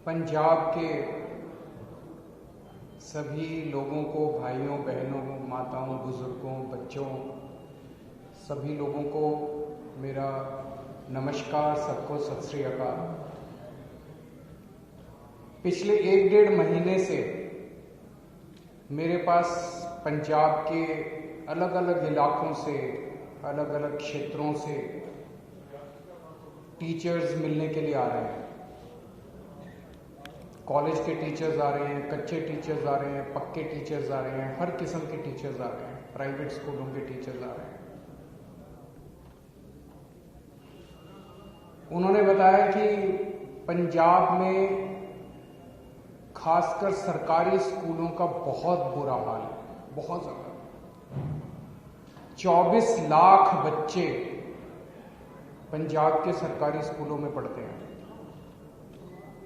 पंजाब के सभी लोगों को, भाइयों बहनों, माताओं, बुजुर्गों, बच्चों, सभी लोगों को मेरा नमस्कार, सबको सत श्री अकाल। पिछले 1-1.5 महीने से मेरे पास पंजाब के अलग अलग इलाकों से, अलग अलग क्षेत्रों से टीचर्स मिलने के लिए आ रहे हैं। कॉलेज के टीचर्स आ रहे हैं, कच्चे टीचर्स आ रहे हैं, पक्के टीचर्स आ रहे हैं, हर किस्म के टीचर्स आ रहे हैं, प्राइवेट स्कूलों के टीचर्स आ रहे हैं। उन्होंने बताया कि पंजाब में खासकर सरकारी स्कूलों का बहुत बुरा हाल है, बहुत ज्यादा। 24 लाख बच्चे पंजाब के सरकारी स्कूलों में पढ़ते हैं।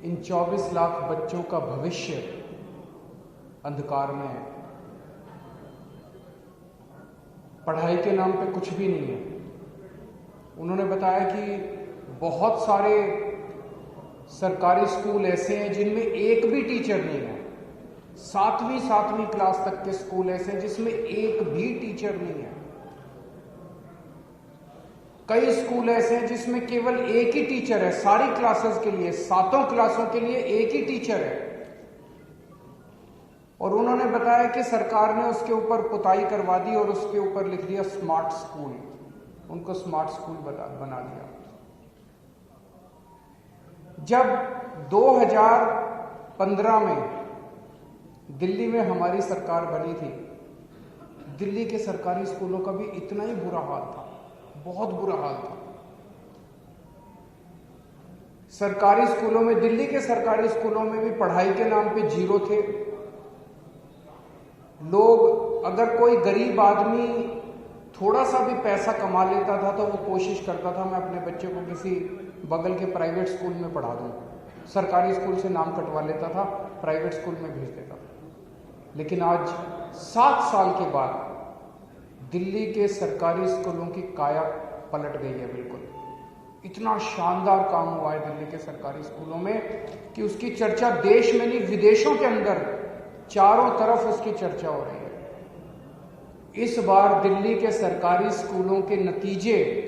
इन 24 लाख बच्चों का भविष्य अंधकार में है। पढ़ाई के नाम पे कुछ भी नहीं है। उन्होंने बताया कि बहुत सारे सरकारी स्कूल ऐसे हैं जिनमें एक भी टीचर नहीं है। 7वीं क्लास तक के स्कूल ऐसे हैं जिसमें एक भी टीचर नहीं है। कई स्कूल ऐसे हैं जिसमें केवल एक ही टीचर है सारी क्लासेस के लिए, 7 क्लासों के लिए एक ही टीचर है। और उन्होंने बताया कि सरकार ने उसके ऊपर पुताई करवा दी और उसके ऊपर लिख दिया स्मार्ट स्कूल। उनको स्मार्ट स्कूल बना दिया। जब 2015 में दिल्ली में हमारी सरकार बनी थी, दिल्ली के सरकारी स्कूलों का भी इतना ही बुरा हाल था, बहुत बुरा हाल था। सरकारी स्कूलों में, दिल्ली के सरकारी स्कूलों में भी पढ़ाई के नाम पे जीरो थे लोग। अगर कोई गरीब आदमी थोड़ा सा भी पैसा कमा लेता था तो वो कोशिश करता था मैं अपने बच्चे को किसी बगल के प्राइवेट स्कूल में पढ़ा दूं। सरकारी स्कूल से नाम कटवा लेता था, प्राइवेट स्कूल में भेज देता था। लेकिन आज 7 साल के बाद दिल्ली के सरकारी स्कूलों की काया पलट गई है बिल्कुल। इतना शानदार काम हुआ है दिल्ली के सरकारी स्कूलों में कि उसकी चर्चा देश में नहीं, विदेशों के अंदर चारों तरफ उसकी चर्चा हो रही है। इस बार दिल्ली के सरकारी स्कूलों के नतीजे,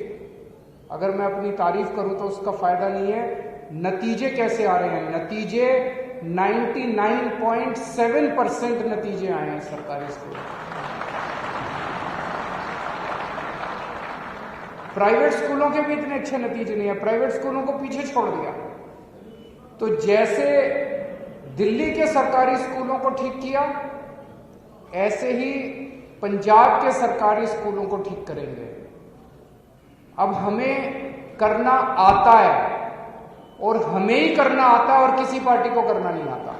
अगर मैं अपनी तारीफ करूं तो उसका फायदा नहीं है। नतीजे कैसे आ रहे हैं? नतीजे 99.7% नतीजे आए हैं सरकारी स्कूलों में। प्राइवेट स्कूलों के भी इतने अच्छे नतीजे नहीं है, प्राइवेट स्कूलों को पीछे छोड़ दिया। तो जैसे दिल्ली के सरकारी स्कूलों को ठीक किया, ऐसे ही पंजाब के सरकारी स्कूलों को ठीक करेंगे। अब हमें करना आता है, और हमें ही करना आता है, और किसी पार्टी को करना नहीं आता।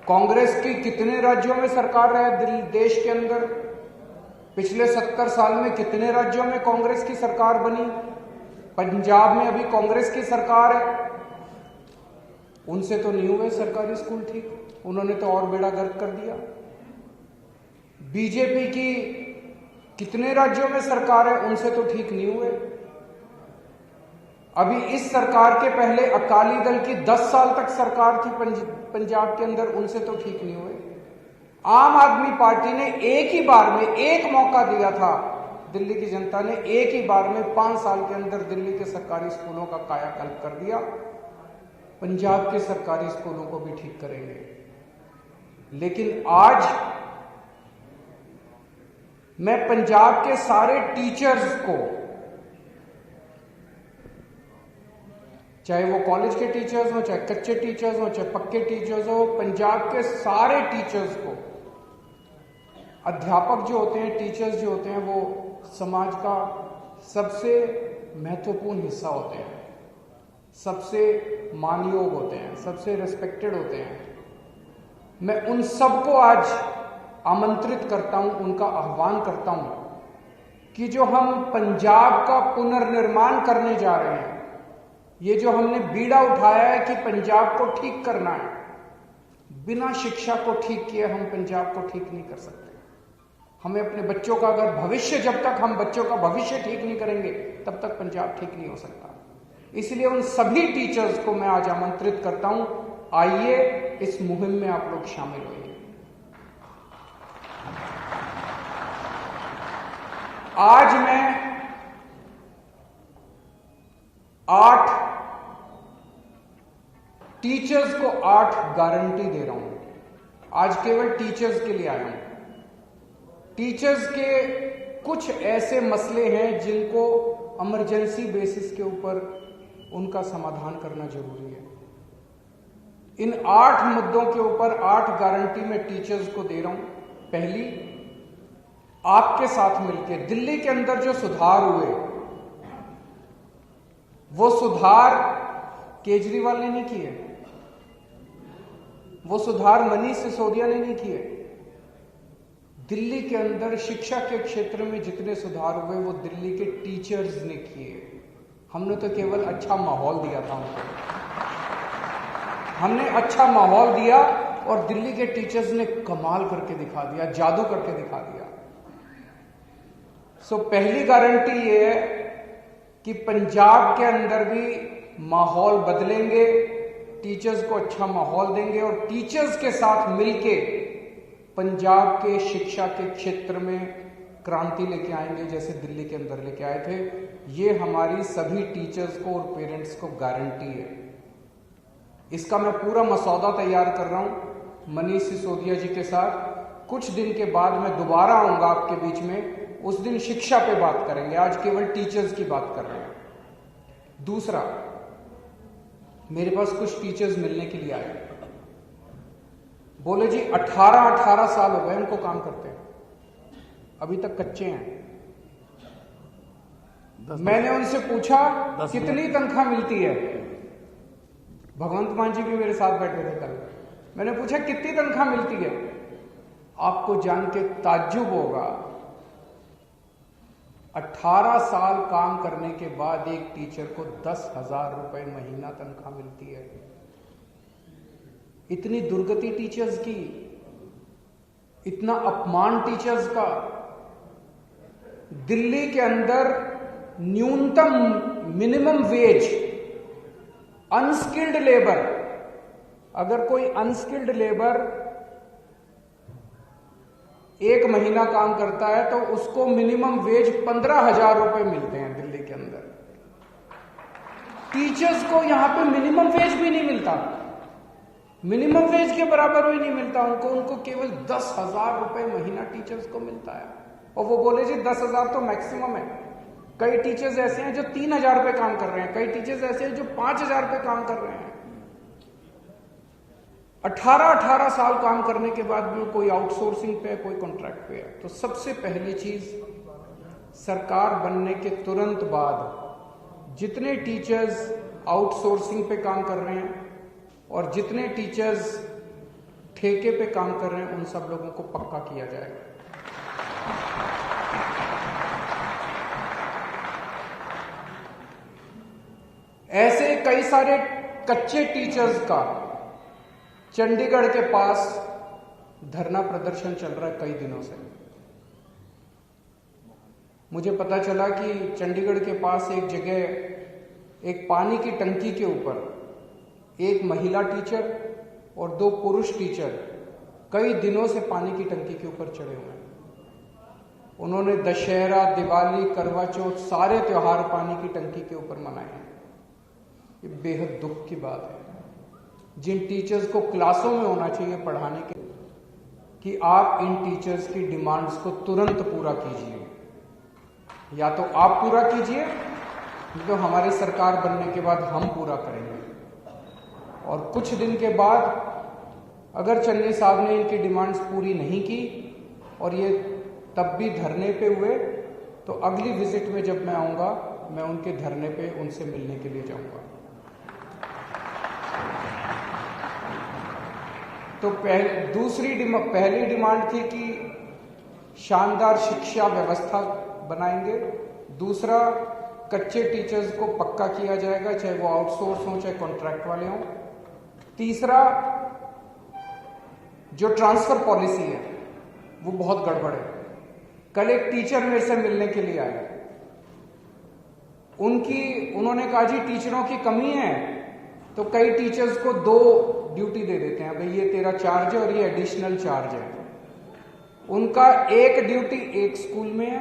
कांग्रेस की कितने राज्यों में सरकार है देश के अंदर? पिछले 70 साल में कितने राज्यों में कांग्रेस की सरकार बनी? पंजाब में अभी कांग्रेस की सरकार है। उनसे तो नहीं हुए सरकारी स्कूल ठीक, उन्होंने तो और बेड़ा गर्क कर दिया। बीजेपी की कितने राज्यों में सरकार है, उनसे तो ठीक नहीं हुए। अभी इस सरकार के पहले अकाली दल की 10 साल तक सरकार थी पंजाब के अंदर, उनसे तो ठीक नहीं हुए। आम आदमी पार्टी ने एक ही बार में, एक मौका दिया था दिल्ली की जनता ने, एक ही बार में 5 साल के अंदर दिल्ली के सरकारी स्कूलों का कायाकल्प कर दिया। पंजाब के सरकारी स्कूलों को भी ठीक करेंगे। लेकिन आज मैं पंजाब के सारे टीचर्स को, चाहे वो कॉलेज के टीचर्स हो, चाहे कच्चे टीचर्स हो, चाहे पक्के टीचर्स हो, पंजाब के सारे टीचर्स को, अध्यापक जो होते हैं, टीचर्स जो होते हैं, वो समाज का सबसे महत्वपूर्ण हिस्सा होते हैं, सबसे मानयोग होते हैं, सबसे रिस्पेक्टेड होते हैं। मैं उन सबको आज आमंत्रित करता हूं, उनका आह्वान करता हूं कि जो हम पंजाब का पुनर्निर्माण करने जा रहे हैं, ये जो हमने बीड़ा उठाया है कि पंजाब को ठीक करना है, बिना शिक्षा को ठीक किए हम पंजाब को ठीक नहीं कर सकते। हमें अपने बच्चों का अगर भविष्य, जब तक हम बच्चों का भविष्य ठीक नहीं करेंगे तब तक पंजाब ठीक नहीं हो सकता। इसलिए उन सभी टीचर्स को मैं आज आमंत्रित करता हूं, आइए इस मुहिम में आप लोग शामिल होइए। आज मैं 8 टीचर्स को 8 गारंटी दे रहा हूं। आज केवल टीचर्स के लिए आया हूं। टीचर्स के कुछ ऐसे मसले हैं जिनको इमरजेंसी बेसिस के ऊपर उनका समाधान करना जरूरी है। इन 8 मुद्दों के ऊपर 8 गारंटी मैं टीचर्स को दे रहा हूं। पहली, आपके साथ मिलकर दिल्ली के अंदर जो सुधार हुए, वो सुधार केजरीवाल ने नहीं किए, वो सुधार मनीष सिसोदिया ने नहीं किए। दिल्ली के अंदर शिक्षा के क्षेत्र में जितने सुधार हुए वो दिल्ली के टीचर्स ने किए। हमने तो केवल अच्छा माहौल दिया था उनको, हमने अच्छा माहौल दिया और दिल्ली के टीचर्स ने कमाल करके दिखा दिया, जादू करके दिखा दिया। सो पहली गारंटी ये है कि पंजाब के अंदर भी माहौल बदलेंगे, टीचर्स को अच्छा माहौल देंगे और टीचर्स के साथ मिलके पंजाब के शिक्षा के क्षेत्र में क्रांति लेके आएंगे, जैसे दिल्ली के अंदर लेके आए थे। ये हमारी सभी टीचर्स को और पेरेंट्स को गारंटी है। इसका मैं पूरा मसौदा तैयार कर रहा हूं मनीष सिसोदिया जी के साथ। कुछ दिन के बाद मैं दोबारा आऊंगा आपके बीच में, उस दिन शिक्षा पे बात करेंगे। आज केवल टीचर्स की बात कर रहे हैं। दूसरा, मेरे पास कुछ टीचर्स मिलने के लिए आए, बोले जी 18 साल हो गए उनको काम करते हैं, अभी तक कच्चे हैं। मैंने उनसे पूछा कितनी तनख्वाह मिलती है। भगवंत मान जी भी मेरे साथ बैठे थे कल। मैंने पूछा कितनी तनख्वाह मिलती है। आपको जान के ताज्जुब होगा, 18 साल काम करने के बाद एक टीचर को 10,000 रुपए महीना तनख्वाह मिलती है। इतनी दुर्गति टीचर्स की, इतना अपमान टीचर्स का। दिल्ली के अंदर न्यूनतम मिनिमम वेज, अनस्किल्ड लेबर, अगर कोई अनस्किल्ड लेबर 1 महीना काम करता है तो उसको मिनिमम वेज 15,000 रुपए मिलते हैं दिल्ली के अंदर। टीचर्स को यहां पे मिनिमम वेज भी नहीं मिलता, मिनिमम वेज के बराबर भी नहीं मिलता उनको केवल 10,000 रुपए महीना टीचर्स को मिलता है। और वो बोले जी 10,000 तो मैक्सिमम है। कई टीचर्स ऐसे हैं जो 3,000 रुपए काम कर रहे हैं, कई टीचर्स ऐसे हैं जो 5,000 रुपए काम कर रहे हैं। 18 साल काम करने के बाद भी कोई आउटसोर्सिंग पे, कोई कॉन्ट्रैक्ट पे है। तो सबसे पहली चीज, सरकार बनने के तुरंत बाद जितने टीचर्स आउटसोर्सिंग पे काम कर रहे हैं और जितने टीचर्स ठेके पे काम कर रहे हैं, उन सब लोगों को पक्का किया जाएगा। ऐसे कई सारे कच्चे टीचर्स का चंडीगढ़ के पास धरना प्रदर्शन चल रहा है कई दिनों से। मुझे पता चला कि चंडीगढ़ के पास एक जगह एक पानी की टंकी के ऊपर एक महिला टीचर और 2 पुरुष टीचर कई दिनों से पानी की टंकी के ऊपर चढ़े हुए हैं। उन्होंने दशहरा, दिवाली, करवा चौथ सारे त्योहार पानी की टंकी के ऊपर मनाए हैं। ये बेहद दुख की बात है। जिन टीचर्स को क्लासों में होना चाहिए पढ़ाने के, कि आप इन टीचर्स की डिमांड्स को तुरंत पूरा कीजिए। या तो आप पूरा कीजिए, नहीं तो हमारी सरकार बनने के बाद हम पूरा करेंगे। और कुछ दिन के बाद अगर चन्नी साहब ने इनकी डिमांड्स पूरी नहीं की और ये तब भी धरने पे हुए, तो अगली विजिट में जब मैं आऊंगा, मैं उनके धरने पे उनसे मिलने के लिए जाऊंगा। तो पहली डिमांड थी कि शानदार शिक्षा व्यवस्था बनाएंगे। दूसरा, कच्चे टीचर्स को पक्का किया जाएगा, चाहे वो आउटसोर्स हो चाहे कॉन्ट्रैक्ट वाले हों। तीसरा, जो ट्रांसफर पॉलिसी है वो बहुत गड़बड़ है। कल एक टीचर मेरे से मिलने के लिए आए, उन्होंने कहा जी ड्यूटियों की कमी है, तो कई टीचर्स को 2 ड्यूटी दे देते हैं, भाई ये तेरा चार्ज है और ये एडिशनल चार्ज है। उनका एक ड्यूटी एक स्कूल में है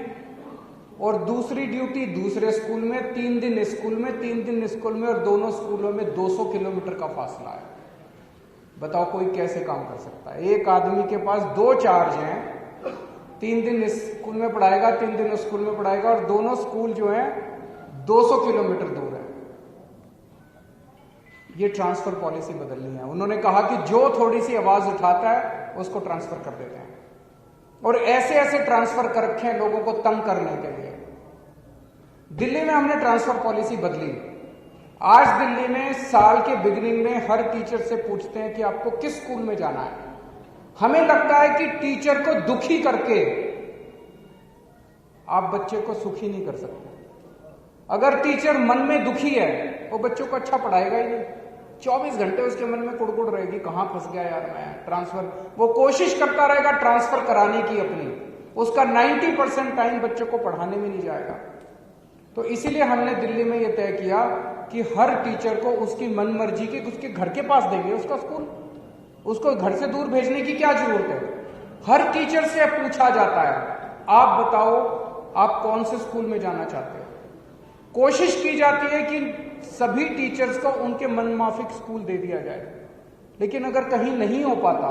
और दूसरी ड्यूटी दूसरे स्कूल में, 3 दिन स्कूल में, 3 दिन स्कूल में, और दोनों स्कूलों में 200 किलोमीटर का फासला है। बताओ कोई कैसे काम कर सकता है? एक आदमी के पास 2 चार्ज हैं, 3 दिन स्कूल में पढ़ाएगा, 3 दिन स्कूल में पढ़ाएगा, और दोनों स्कूल जो है 200 किलोमीटर दूर है। ये ट्रांसफर पॉलिसी बदलनी है। उन्होंने कहा कि जो थोड़ी सी आवाज उठाता है उसको ट्रांसफर कर देते हैं, और ऐसे ऐसे ट्रांसफर कर रखे हैं लोगों को तंग करने के लिए। दिल्ली में हमने ट्रांसफर पॉलिसी बदली। आज दिल्ली में साल के बिगिनिंग में हर टीचर से पूछते हैं कि आपको किस स्कूल में जाना है। हमें लगता है कि टीचर को दुखी करके आप बच्चे को सुखी नहीं कर सकते। अगर टीचर मन में दुखी है वो बच्चों को अच्छा पढ़ाएगा ही नहीं। 24 घंटे उसके मन में कुड़कुड़ रहेगी, कहां फंस गया यार मैं, ट्रांसफर। वो कोशिश करता रहेगा ट्रांसफर कराने की अपनी, उसका 90% टाइम बच्चों को पढ़ाने में नहीं जाएगा। तो इसीलिए हमने दिल्ली में यह तय किया कि हर टीचर को उसकी मन मर्जी के उसके घर के पास देंगे उसका स्कूल। उसको घर से दूर भेजने की क्या जरूरत है? हर टीचर से पूछा जाता है, आप बताओ आप कौन से स्कूल में जाना चाहते हो। कोशिश की जाती है कि सभी टीचर्स को उनके मनमाफिक स्कूल दे दिया जाए, लेकिन अगर कहीं नहीं हो पाता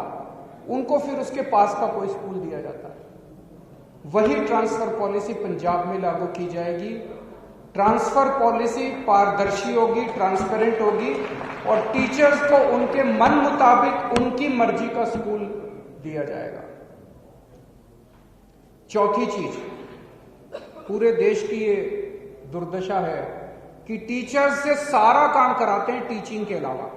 उनको फिर उसके पास का कोई स्कूल दिया जाता है। वही ट्रांसफर पॉलिसी पंजाब में लागू की जाएगी। ट्रांसफर पॉलिसी पारदर्शी होगी, ट्रांसपेरेंट होगी, और टीचर्स को उनके मन मुताबिक उनकी मर्जी का स्कूल दिया जाएगा। चौथी चीज, पूरे देश की ये दुर्दशा है कि टीचर्स से सारा काम कराते हैं टीचिंग के अलावा,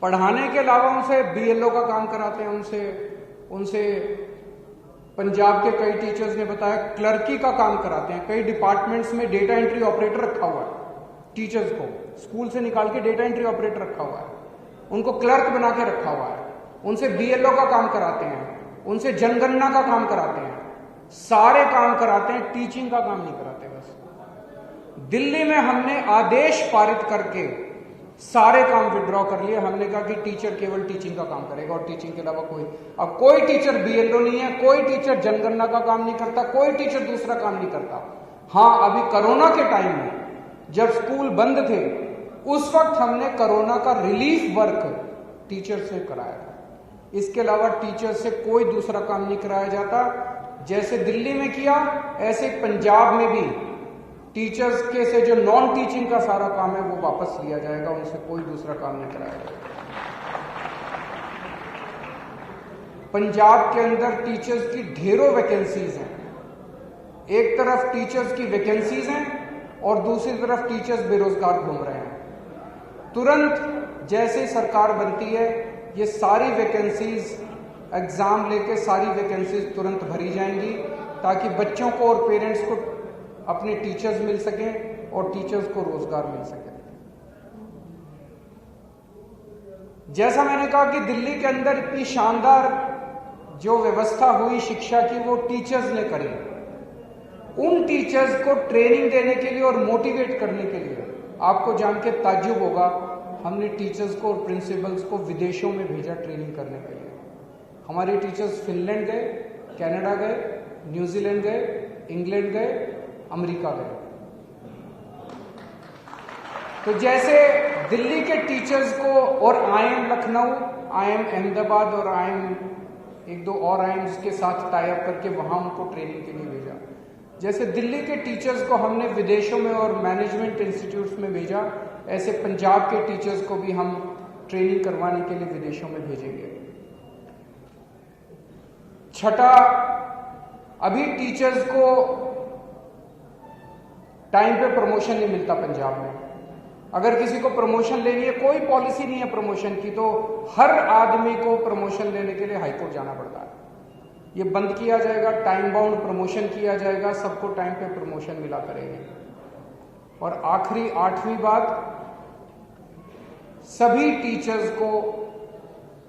पढ़ाने के अलावा उनसे बीएलओ का काम कराते हैं, उनसे पंजाब के कई टीचर्स ने बताया क्लर्की का काम कराते हैं। कई डिपार्टमेंट्स में डेटा एंट्री ऑपरेटर रखा हुआ है, टीचर्स को स्कूल से निकाल के डेटा एंट्री ऑपरेटर रखा हुआ है, उनको क्लर्क बना के रखा हुआ है। उनसे बीएलओ का काम कराते हैं, उनसे जनगणना का काम कराते हैं, सारे काम कराते हैं, टीचिंग का काम नहीं कराते। बस दिल्ली में हमने आदेश पारित करके सारे काम विड्रॉ कर लिए। हमने कहा कि टीचर केवल टीचिंग का काम करेगा और टीचिंग के अलावा अब कोई टीचर बीएलओ नहीं है, कोई टीचर जनगणना का काम नहीं करता, कोई टीचर दूसरा काम नहीं करता। हाँ, अभी कोरोना के टाइम में जब स्कूल बंद थे उस वक्त हमने कोरोना का रिलीफ वर्क टीचर से कराया था। इसके अलावा टीचर से कोई दूसरा काम नहीं कराया जाता। जैसे दिल्ली में किया ऐसे पंजाब में भी टीचर्स के से जो नॉन टीचिंग का सारा काम है वो वापस लिया जाएगा, उनसे कोई दूसरा काम नहीं कराया जाएगा। पंजाब के अंदर टीचर्स की ढेरों वैकेंसीज हैं। एक तरफ टीचर्स की वैकेंसीज हैं और दूसरी तरफ टीचर्स बेरोजगार घूम रहे हैं। तुरंत जैसे सरकार बनती है ये सारी वैकेंसीज एग्जाम लेके सारी वैकेंसीज तुरंत भरी जाएंगी, ताकि बच्चों को और पेरेंट्स को अपने टीचर्स मिल सकें और टीचर्स को रोजगार मिल सके। जैसा मैंने कहा कि दिल्ली के अंदर इतनी शानदार जो व्यवस्था हुई शिक्षा की वो टीचर्स ने करी। उन टीचर्स को ट्रेनिंग देने के लिए और मोटिवेट करने के लिए आपको जान के ताज्जुब होगा, हमने टीचर्स को और प्रिंसिपल्स को विदेशों में भेजा ट्रेनिंग करने के लिए। हमारे टीचर्स फिनलैंड गए, कनाडा गए, न्यूजीलैंड गए, इंग्लैंड गए, अमेरिका गए। तो जैसे दिल्ली के टीचर्स को, और आईएम लखनऊ, आईएम अहमदाबाद और आईएम 1-2 और आईएम्स के साथ टाई अप करके वहां उनको ट्रेनिंग के लिए भेजा। जैसे दिल्ली के टीचर्स को हमने विदेशों में और मैनेजमेंट इंस्टीट्यूट्स में भेजा, ऐसे पंजाब के टीचर्स को भी हम ट्रेनिंग करवाने के लिए विदेशों में भेजेंगे। छठा, अभी टीचर्स को टाइम पे प्रमोशन नहीं मिलता पंजाब में। अगर किसी को प्रमोशन लेनी है, कोई पॉलिसी नहीं है प्रमोशन की, तो हर आदमी को प्रमोशन लेने के लिए हाईकोर्ट जाना पड़ता है। ये बंद किया जाएगा, टाइम बाउंड प्रमोशन किया जाएगा, सबको टाइम पे प्रमोशन मिला करेंगे। और आखिरी 8वीं बात, सभी टीचर्स को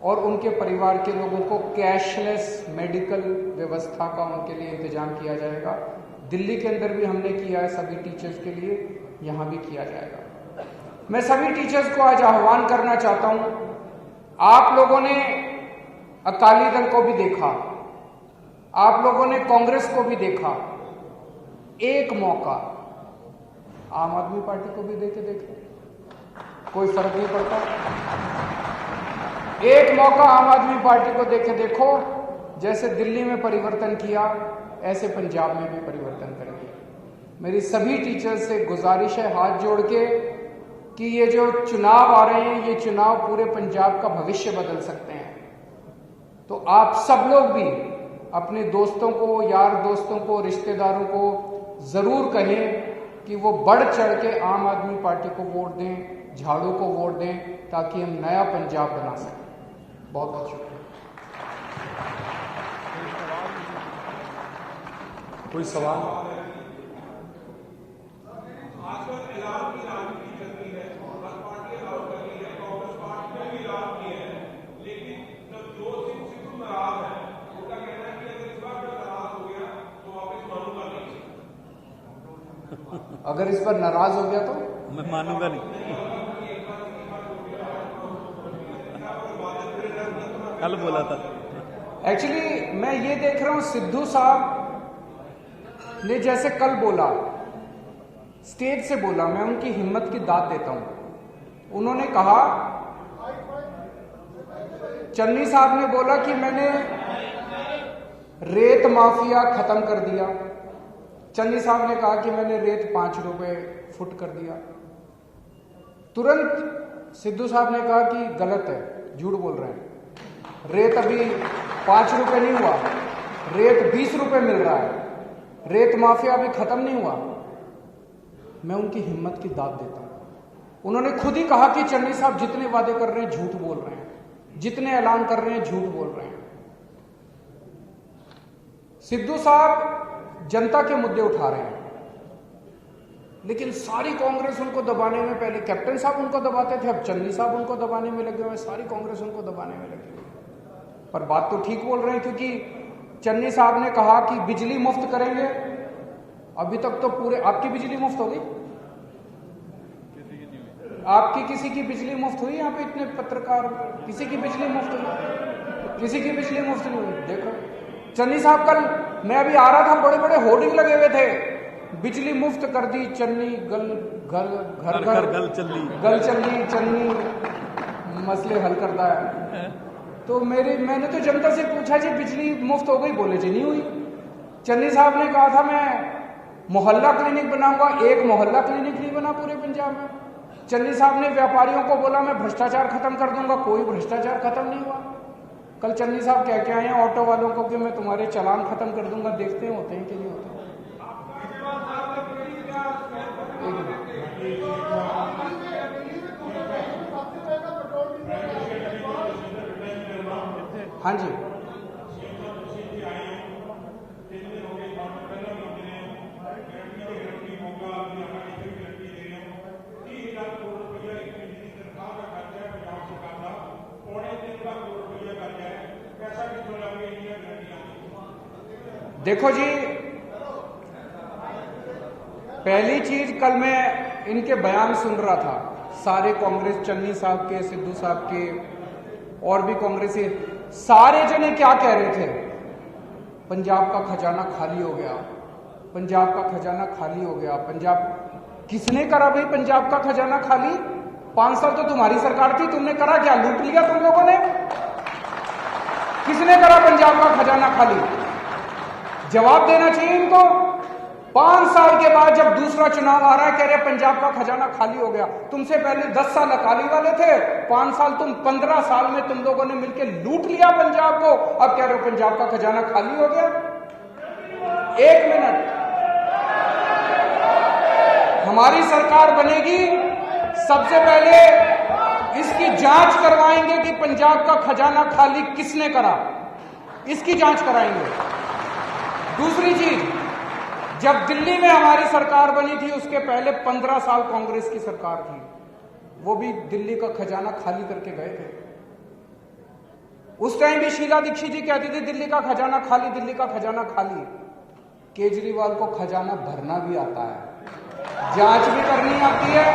और उनके परिवार के लोगों को कैशलेस मेडिकल व्यवस्था का उनके लिए इंतजाम किया जाएगा। दिल्ली के अंदर भी हमने किया है सभी टीचर्स के लिए, यहाँ भी किया जाएगा। मैं सभी टीचर्स को आज आह्वान करना चाहता हूं, आप लोगों ने अकाली दल को भी देखा, आप लोगों ने कांग्रेस को भी देखा, एक मौका आम आदमी पार्टी को भी देके देखो, कोई फर्क नहीं पड़ता। एक मौका आम आदमी पार्टी को देके देखो, जैसे दिल्ली में परिवर्तन किया ऐसे पंजाब में भी परिवर्तन करेंगे। मेरी सभी टीचर्स से गुजारिश है हाथ जोड़ के कि ये जो चुनाव आ रहे हैं, ये चुनाव पूरे पंजाब का भविष्य बदल सकते हैं। तो आप सब लोग भी अपने दोस्तों को, यार दोस्तों को, रिश्तेदारों को जरूर कहें कि वो बढ़ चढ़ के आम आदमी पार्टी को वोट दें, झाड़ू को वोट दें, ताकि हम नया पंजाब बना सकें। बहुत बहुत शुक्रिया। कोई सवाल? आजकल एलान की राजनीति चलती है, हर पार्टी एलान कर रही है, कांग्रेस पार्टी ने भी एलान किया है, लेकिन जब जो सिद्धू नाराज है, उनका कहना है कि अगर इस बार नाराज हो गया तो वापस मानूंगा नहीं। अगर इस पर नाराज हो गया तो मैं मानूंगा नहीं। कल बोला था। एक्चुअली मैं ये देख रहा हूं, सिद्धू साहब ने जैसे कल बोला, स्टेज से बोला, मैं उनकी हिम्मत की दाद देता हूं। उन्होंने कहा, चन्नी साहब ने बोला कि मैंने रेत माफिया खत्म कर दिया। चन्नी साहब ने कहा कि मैंने रेत 5 रुपए फुट कर दिया। तुरंत सिद्धू साहब ने कहा कि गलत है, झूठ बोल रहे हैं, रेत अभी 5 रुपए नहीं हुआ, रेत 20 रुपए मिल रहा है, रेत माफिया अभी खत्म नहीं हुआ। मैं उनकी हिम्मत की दाद देता हूं। उन्होंने खुद ही कहा कि चन्नी साहब जितने वादे कर रहे हैं झूठ बोल रहे हैं, जितने ऐलान कर रहे हैं झूठ बोल रहे हैं। सिद्धू साहब जनता के मुद्दे उठा रहे हैं, लेकिन सारी कांग्रेस उनको दबाने में, पहले कैप्टन साहब उनको दबाते थे, अब चन्नी साहब उनको दबाने में लगे हुए, सारी कांग्रेस उनको दबाने में लगी हुई। पर बात तो ठीक बोल रहे हैं, क्योंकि चन्नी साहब ने कहा कि बिजली मुफ्त करेंगे। अभी तक तो पूरे, आपकी बिजली मुफ्त हो गई? आपकी किसी की बिजली मुफ्त हुई? यहाँ पे इतने पत्रकार, किसी की बिजली मुफ्त हुई? किसी की बिजली मुफ्त नहीं हुई। देखो चन्नी साहब, कल मैं अभी आ रहा था, बड़े बड़े होर्डिंग लगे हुए थे, बिजली मुफ्त कर दी चन्नी, गल घर घर घर गल चली चन्नी, मसले हल करता है। तो मैंने तो जनता से पूछा जी बिजली मुफ्त हो गई? बोले जी नहीं हुई। चन्नी साहब ने कहा था मैं मोहल्ला क्लिनिक बनाऊंगा, एक मोहल्ला क्लिनिक नहीं बना पूरे पंजाब में। चन्नी साहब ने व्यापारियों को बोला मैं भ्रष्टाचार खत्म कर दूंगा, कोई भ्रष्टाचार खत्म नहीं हुआ। कल चन्नी साहब कह के आए हैं ऑटो वालों को कि मैं तुम्हारे चालान खत्म कर दूंगा, देखते हैं होते हैं कि नहीं होते। हाँ जी, देखो जी, पहली चीज, कल मैं इनके बयान सुन रहा था, सारे कांग्रेस, चन्नी साहब के, सिद्धू साहब के, और भी कांग्रेसी, सारे जने क्या कह रहे थे? पंजाब का खजाना खाली हो गया, पंजाब का खजाना खाली हो गया। पंजाब किसने करा भाई पंजाब का खजाना खाली? 5 साल तो तुम्हारी सरकार थी, तुमने करा क्या? लूट लिया तुम लोगों ने? किसने करा पंजाब का खजाना खाली? जवाब देना चाहिए इनको। 5 साल के बाद जब दूसरा चुनाव आ रहा है, कह रहे पंजाब का खजाना खाली हो गया। तुमसे पहले 10 साल अकाली वाले थे, 5 साल तुम, 15 साल में तुम लोगों ने मिलकर लूट लिया पंजाब को, अब कह रहे हो पंजाब का खजाना खाली हो गया। 1 मिनट, हमारी सरकार बनेगी, सबसे पहले इसकी जांच करवाएंगे कि पंजाब का खजाना खाली किसने करा, इसकी जांच कराएंगे। दूसरी चीज, जब दिल्ली में हमारी सरकार बनी थी, उसके पहले 15 साल कांग्रेस की सरकार थी, वो भी दिल्ली का खजाना खाली करके गए थे। उस टाइम भी शीला दीक्षित जी कहती थी दिल्ली का खजाना खाली, दिल्ली का खजाना खाली। केजरीवाल को खजाना भरना भी आता है, जांच भी करनी आती है।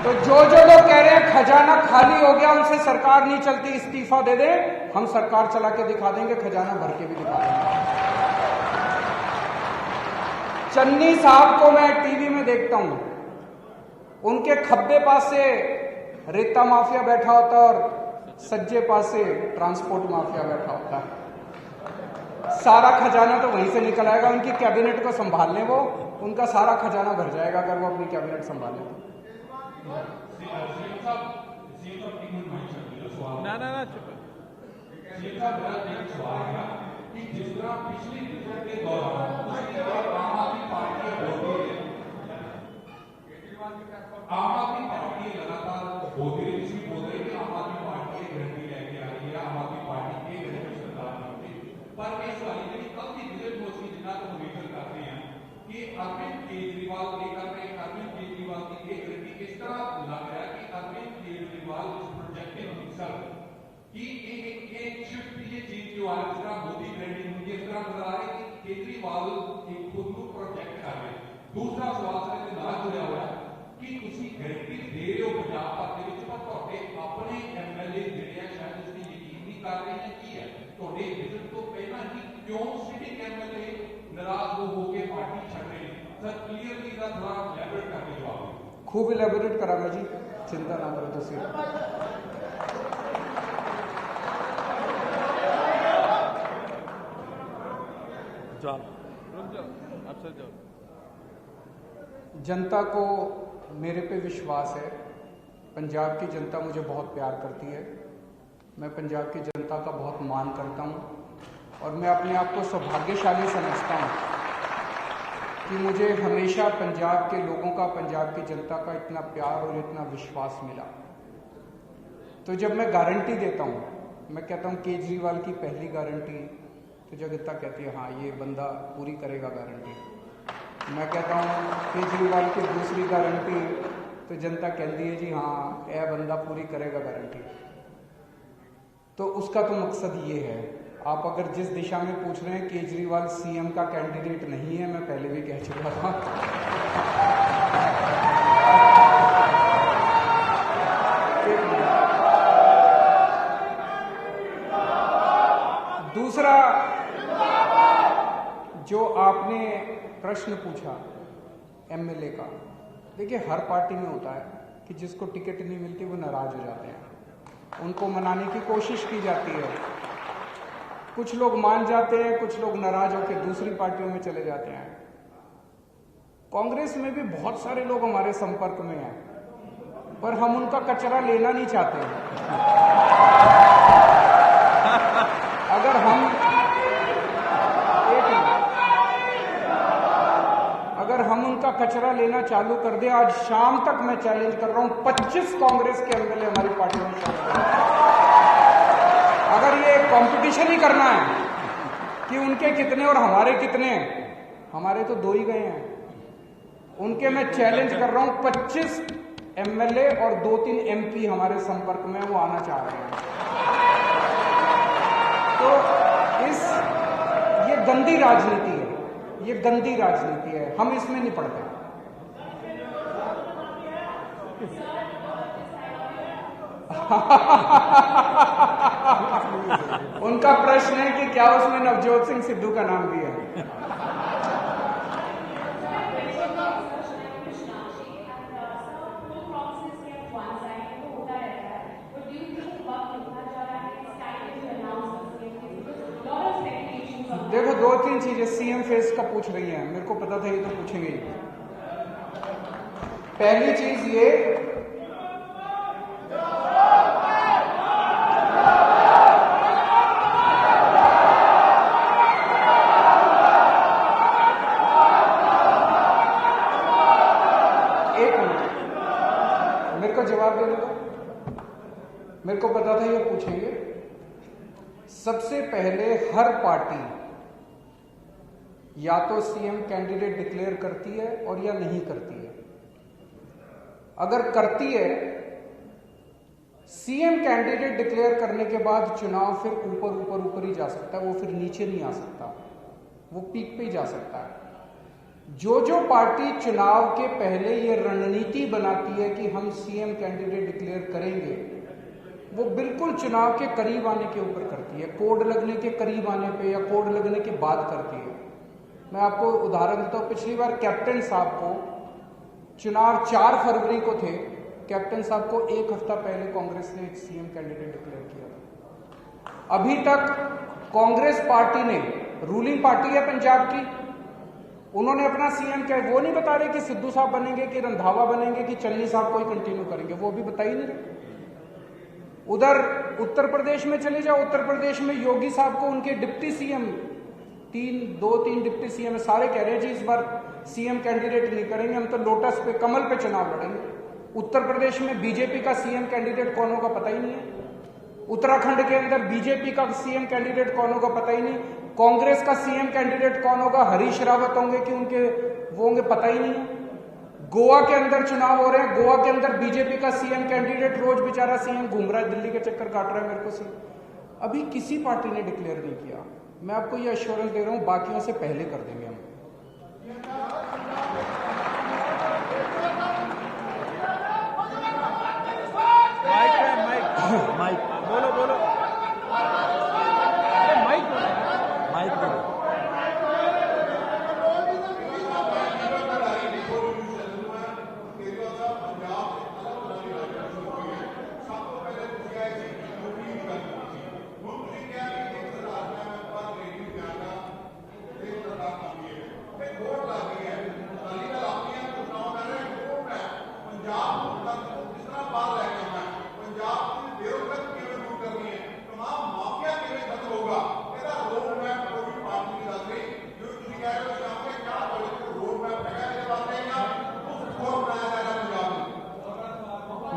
तो जो लोग कह रहे हैं खजाना खाली हो गया, उनसे सरकार नहीं चलती, इस्तीफा दे दें, हम सरकार चला के दिखा देंगे, खजाना भर के भी दिखा देंगे। चन्नी साहब को मैं टीवी में देखता हूं, उनके खब्बे पास से रेता माफिया बैठा होता और सज्जे पास से ट्रांसपोर्ट माफिया बैठा होता है। सारा खजाना तो वहीं से निकल आएगा। उनकी कैबिनेट को संभाल लें, वो उनका सारा खजाना भर जाएगा अगर वो अपनी कैबिनेट संभाल लें। ना जिस तरह पिछली के दौरान आम आदमी पार्टी लगातार बोल रही कि आम आदमी पार्टी गारंटी लेके आ रही है, आम आदमी पार्टी के गारंटी सरकार करती है। पर इस वाली जी कल की विजिट हो सी जिन्ना तो उम्मीद करते हैं कि अरविंद केजरीवाल की एक गारंटी इस तरह लग रहा है कि अरविंद केजरीवाल इस प्रोजेक्टिव हिमसेल्फ कि एक शिफ्ट ये चीज जो है जिस तरह मोदी ब्रांडिंग होगी, इस तरह नजर आ रहा है कि केजरीवाल एक खुद को प्रोजेक्ट कर रहे हैं। दूसरा सवाल से नाल जुड़िया हुआ है कि ਤੁਸੀਂ ਗਾਰੰਟੀ ਦੇ ਰਹੇ ਹੋ ਪੰਜਾਬ ਭਰ ਦੇ ਵਿੱਚ, ਪਰ ਤੁਹਾਡੇ ਆਪਣੇ ਐਮਐਲਏ ਜਿਹੜੇ ਆ ਸ਼ਾਇਦ ਇਸ ਤੇ ਯਕੀਨ ਨਹੀਂ ਕਰ ਰਹੇ ਨੇ। ਕੀ ਹੈ ਤੁਹਾਡੇ ਵਿਜ਼ਿਟ ਤੋਂ ਪਹਿਲਾਂ ਹੀ ਕਿਉਂ ਸਿਟਿੰਗ ਐਮਐਲਏ ਨਾਰਾਜ਼ ਹੋ ਕੇ ਪਾਰਟੀ ਛੱਡ ਰਹੇ ਨੇ? ਸਰ ਕਲੀਅਰਲੀ ਦਾ ਥੋੜਾ ਇਲੈਬੋਰੇਟ ਕਰਕੇ ਜਵਾਬ ਦਿਓ। खूब इलेबोरेट करांगा जी, चिंता ना करो। ਤੁਸੀਂ जनता को मेरे पे विश्वास है, पंजाब की जनता मुझे बहुत प्यार करती है, मैं पंजाब की जनता का बहुत मान करता हूं और मैं अपने आप को सौभाग्यशाली समझता हूं कि मुझे हमेशा पंजाब के लोगों का, पंजाब की जनता का इतना प्यार और इतना विश्वास मिला। तो जब मैं गारंटी देता हूं, मैं कहता हूं केजरीवाल की पहली गारंटी, तो जगता कहती है हाँ ये बंदा पूरी करेगा गारंटी। मैं कहता हूँ केजरीवाल की दूसरी गारंटी, तो जनता कहती है जी हाँ यह बंदा पूरी करेगा गारंटी। तो उसका तो मकसद ये है, आप अगर जिस दिशा में पूछ रहे हैं, केजरीवाल सीएम का कैंडिडेट नहीं है, मैं पहले भी कह चुका था। दूसरा जो आपने प्रश्न पूछा एमएलए का, देखिए हर पार्टी में होता है कि जिसको टिकट नहीं मिलती वो नाराज हो जाते हैं, उनको मनाने की कोशिश की जाती है। कुछ लोग मान जाते हैं, कुछ लोग नाराज होकर दूसरी पार्टियों में चले जाते हैं। कांग्रेस में भी बहुत सारे लोग हमारे संपर्क में हैं, पर हम उनका कचरा लेना नहीं चाहते। अगर हम उनका कचरा लेना चालू कर दे, आज शाम तक मैं चैलेंज कर रहा हूं 25 कांग्रेस के एमएलए हमारी पार्टी में शामिल हैं। अगर ये कंपटीशन ही करना है कि उनके कितने और हमारे कितने, हमारे तो 2 ही गए हैं, उनके मैं चैलेंज कर रहा हूं 25 एमएलए और 2-3 एमपी हमारे संपर्क में, वो आना चाह रहे हैं। तो ये गंदी राजनीति है, ये गंदी राजनीति है, हम इसमें नहीं पड़ते। उनका प्रश्न है कि क्या उसमें नवजोत सिंह सिद्धू का नाम भी है। देखो 2-3 चीजें सीएम फेस का पूछ रही हैं, मेरे को पता था ये तो पूछेंगे ही। पहली चीज ये, एक मिनट मेरे को जवाब देने दो, मेरे को पता था ये पूछेंगे। सबसे पहले हर पार्टी या तो सीएम कैंडिडेट डिक्लेयर करती है और या नहीं करती है। अगर करती है सीएम कैंडिडेट डिक्लेयर करने के बाद चुनाव फिर ऊपर ही जा सकता है, वो फिर नीचे नहीं आ सकता, वो पीक पे ही जा सकता है। जो पार्टी चुनाव के पहले ये रणनीति बनाती है कि हम सीएम कैंडिडेट डिक्लेयर करेंगे, वो बिल्कुल चुनाव के करीब आने के ऊपर करती है, कोड लगने के करीब आने पे या कोड लगने के बाद करती है। मैं आपको उदाहरण देता हूं, पिछली बार कैप्टन साहब को चुनाव 4 फरवरी को थे, कैप्टन साहब को 1 हफ्ता पहले कांग्रेस ने सीएम कैंडिडेट डिक्लेयर किया था। अभी तक कांग्रेस पार्टी ने, रूलिंग पार्टी है पंजाब की, उन्होंने अपना सीएम क्या, वो नहीं बता रहे कि सिद्धू साहब बनेंगे कि रंधावा बनेंगे कि चन्नी साहब को ही कंटिन्यू करेंगे, वो भी बता ही नहीं रहे। उधर उत्तर प्रदेश में चले जाओ, उत्तर प्रदेश में योगी साहब को उनके डिप्टी सीएम, 2-3 डिप्टी सीएम है, सारे कह रहे हैं जी इस बार सीएम कैंडिडेट नहीं करेंगे, हम तो लोटस पे, कमल पे चुनाव लड़ेंगे। उत्तर प्रदेश में बीजेपी का सीएम कैंडिडेट कौन होगा पता ही नहीं है। उत्तराखंड के अंदर बीजेपी का सीएम कैंडिडेट कौन होगा पता ही नहीं। कांग्रेस का सीएम कैंडिडेट कौन होगा, हरीश रावत होंगे कि उनके वो होंगे पता ही नहीं है। गोवा के अंदर चुनाव हो रहे हैं, गोवा के अंदर बीजेपी का सीएम कैंडिडेट रोज बेचारा सीएम घूम रहा है, दिल्ली के चक्कर काट रहा है मेरे को सी, अभी किसी पार्टी ने डिक्लेयर नहीं किया। मैं आपको ये एश्योरेंस दे रहा हूं, बाकियों से पहले कर देंगे हम। माइक बोलो बोलो, माइक बोलो।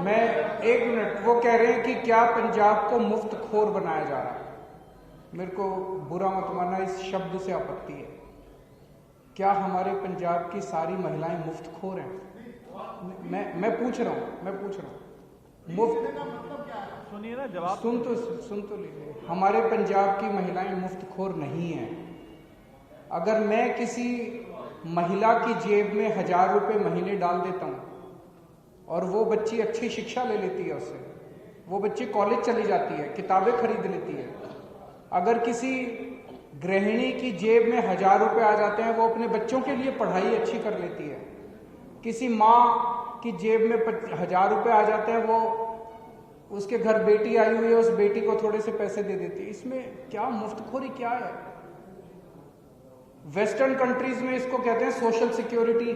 मैं 1 मिनट, वो कह रहे हैं कि क्या पंजाब को मुफ्त खोर बनाया जा रहा है। मेरे को बुरा मत मानना, इस शब्द से आपत्ति है। क्या हमारे पंजाब की सारी महिलाएं मुफ्त खोर हैं? मैं पूछ रहा हूं मुफ्त, सुनिए ना जवाब, सुन तो लीजिए। हमारे पंजाब की महिलाएं मुफ्त खोर नहीं है। अगर मैं किसी महिला की जेब में 1000 रुपए महीने डाल देता हूं और वो बच्ची अच्छी शिक्षा ले लेती है, उससे वो बच्ची कॉलेज चली जाती है, किताबें खरीद लेती है। अगर किसी गृहिणी की जेब में 1000 रुपए आ जाते हैं, वो अपने बच्चों के लिए पढ़ाई अच्छी कर लेती है। किसी माँ की जेब में 1000 रुपए आ जाते हैं, वो उसके घर बेटी आई हुई है, उस बेटी को थोड़े से पैसे दे देती है। इसमें क्या मुफ्तखोरी क्या है? वेस्टर्न कंट्रीज में इसको कहते हैं सोशल सिक्योरिटी।